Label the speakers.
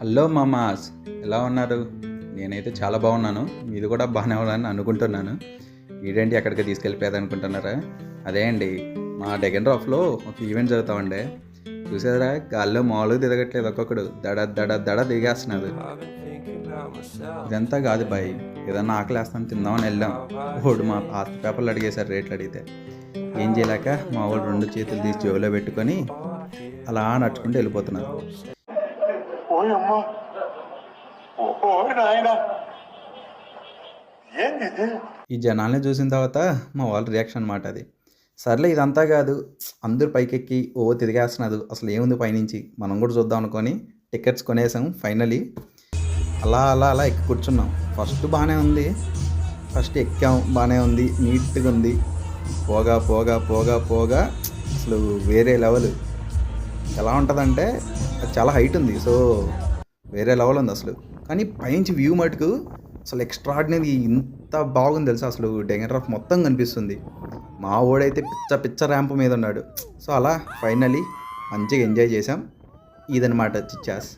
Speaker 1: Hello మామాస్, ఎలా ఉన్నారు? నేనైతే చాలా బాగున్నాను. మీది కూడా బాగానే ఉన్నారని అనుకుంటున్నాను. ఈడేంటి ఎక్కడికి తీసుకెళ్ళిపోయేది అనుకుంటున్నారా? అదే అండి, మా డెగన్ రాఫ్లో ఒక ఈవెంట్ జరుగుతామండి. చూసారా, గాల్లో మామూలుగా తిరగట్లేదు, ఒక్కొక్కడు దడ దడ దడ దిగేస్తున్నాడు. ఇదంతా కాదు బాయ్, ఏదన్నా ఆకలేస్తాను తిందామని వెళ్ళాం. ఓడు మా పాత పేపర్లు అడిగేశారు, రేట్లు అడిగితే ఏం చేయలేక మా వాడు 2 చేతులు తీసి జేబులో పెట్టుకొని అలా నడుచుకుంటూ వెళ్ళిపోతున్నాను.
Speaker 2: ఓయమ్మా ఓ నాయనా ఏంది ఇది?
Speaker 1: ఈ జనాల్ని చూసిన తర్వాత మా వాళ్ళ రియాక్షన్ అనమాట అది. సర్లే ఇదంతా కాదు, అందరూ పైకెక్కి తిరిగేస్తున్నారు, అసలు ఏముంది పైనుంచి మనం కూడా చూద్దాం అనుకొని టికెట్స్ కొనేసాం. ఫైనలీ అలా అలా అలా ఎక్కి కూర్చున్నాం. ఫస్ట్ బాగానే ఉంది, ఫస్ట్ ఎక్కాం బాగానే ఉంది, నీట్గా ఉంది. పోగా పోగా పోగా పోగా అసలు వేరే లెవెల్. ఎలా ఉంటుందంటే అది చాలా హైట్ ఉంది, సో వేరే లెవెల్ ఉంది అసలు. కానీ పైనుంచి వ్యూ మటుకు అసలు ఎక్స్ట్రాడినరీ, ఇంత బాగుంది తెలుసా. అసలు డెగన్ రాఫ్ మొత్తం కనిపిస్తుంది. మా ఓడైతే పిచ్చ పిచ్చ ర్యాంప్ మీద ఉన్నాడు. సో అలా ఫైనలీ మంచిగా ఎంజాయ్ చేసాం. ఇదనమాట చిచ్చాస్.